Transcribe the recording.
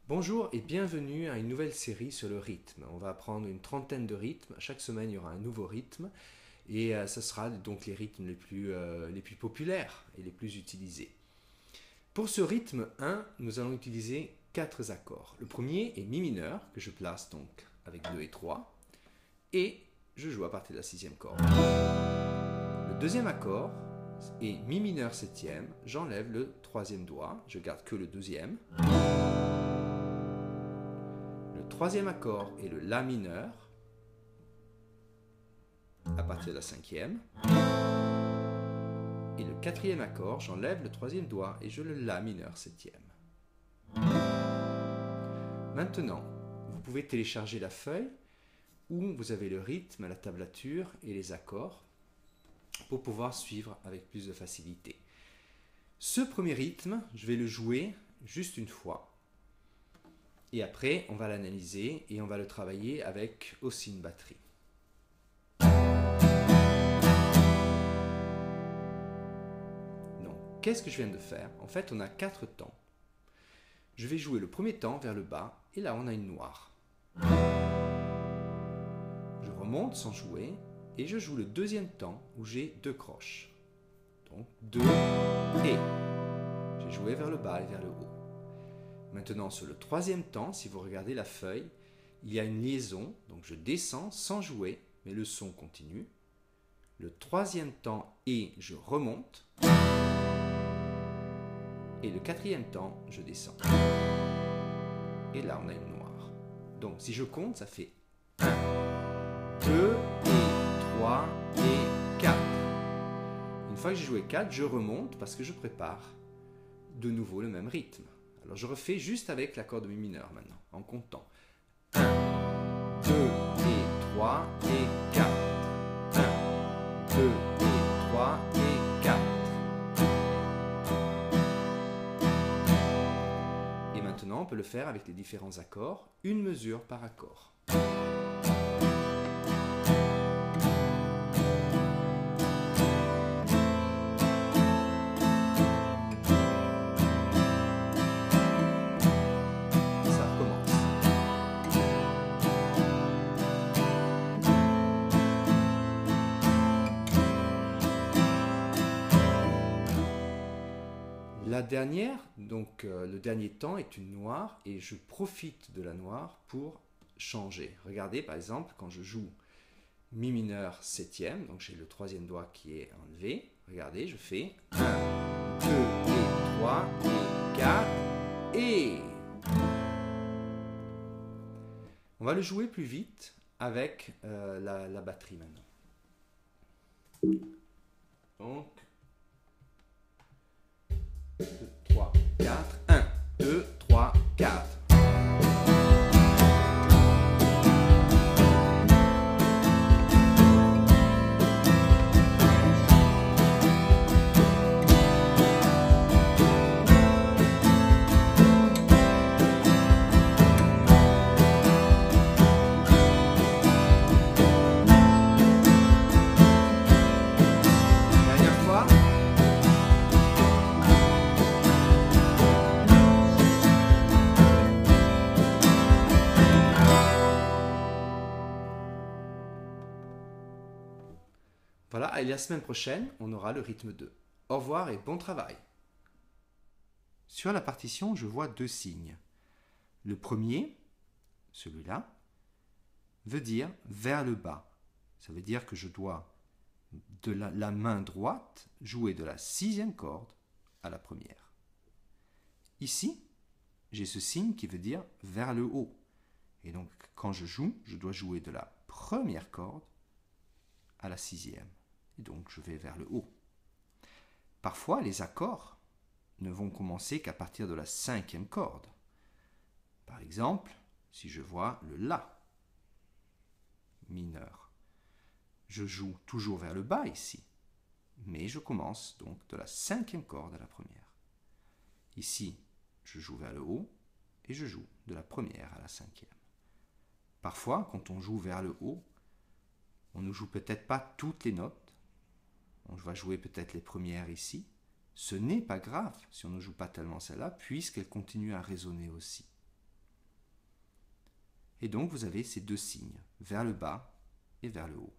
Bonjour et bienvenue à une nouvelle série sur le rythme. On va apprendre une trentaine de rythmes. Chaque semaine, il y aura un nouveau rythme. Et ce sera donc les rythmes les plus populaires et les plus utilisés. Pour ce rythme 1, nous allons utiliser 4 accords. Le premier est Mi mineur, que je place donc avec 2 et 3. Et je joue à partir de la sixième corde. Le deuxième accord est Mi mineur septième. J'enlève le troisième doigt. Je garde que le deuxième. Le troisième accord est le La mineur à partir de la cinquième. Et le quatrième accord, j'enlève le troisième doigt et je le La mineur septième. Maintenant, vous pouvez télécharger la feuille où vous avez le rythme, la tablature et les accords pour pouvoir suivre avec plus de facilité. Ce premier rythme, je vais le jouer juste une fois. Et après, on va l'analyser et on va le travailler avec aussi une batterie. Donc, qu'est-ce que je viens de faire? En fait, on a 4 temps. Je vais jouer le premier temps vers le bas et là, on a une noire. Je remonte sans jouer et je joue le deuxième temps où j'ai 2 croches. Donc, 2 et. J'ai joué vers le bas et vers le haut. Maintenant, sur le troisième temps, si vous regardez la feuille, il y a une liaison, donc je descends sans jouer, mais le son continue. Le troisième temps et je remonte. Et le quatrième temps, je descends. Et là, on a une noire. Donc, si je compte, ça fait 1, 2 et 3 et 4. Une fois que j'ai joué 4, je remonte parce que je prépare de nouveau le même rythme. Alors je refais juste avec l'accord de Mi mineur maintenant, en comptant. 1, 2 et 3 et 4. 1, 2 et 3 et 4. Et maintenant, on peut le faire avec les différents accords, une mesure par accord. La dernière, donc le dernier temps est une noire et je profite de la noire pour changer. Regardez par exemple quand je joue Mi mineur septième, donc j'ai le troisième doigt qui est enlevé. Regardez, je fais 1, 2 et 3 et 4 et... On va le jouer plus vite avec la batterie maintenant. Donc... 2, 3, 4, 1, 2, 3, 4. Dernière fois. Voilà, et la semaine prochaine, on aura le rythme 2. Au revoir et bon travail. Sur la partition, je vois 2 signes. Le premier, celui-là, veut dire vers le bas. Ça veut dire que je dois, de la main droite, jouer de la sixième corde à la première. Ici, j'ai ce signe qui veut dire vers le haut. Et donc, quand je joue, je dois jouer de la première corde à la sixième. Et donc, je vais vers le haut. Parfois, les accords ne vont commencer qu'à partir de la cinquième corde. Par exemple, si je vois le La mineur, je joue toujours vers le bas ici, mais je commence donc de la cinquième corde à la première. Ici, je joue vers le haut et je joue de la première à la cinquième. Parfois, quand on joue vers le haut, on ne joue peut-être pas toutes les notes. On va jouer peut-être les premières ici. Ce n'est pas grave si on ne joue pas tellement celle-là, puisqu'elle continue à résonner aussi. Et donc vous avez ces deux signes, vers le bas et vers le haut.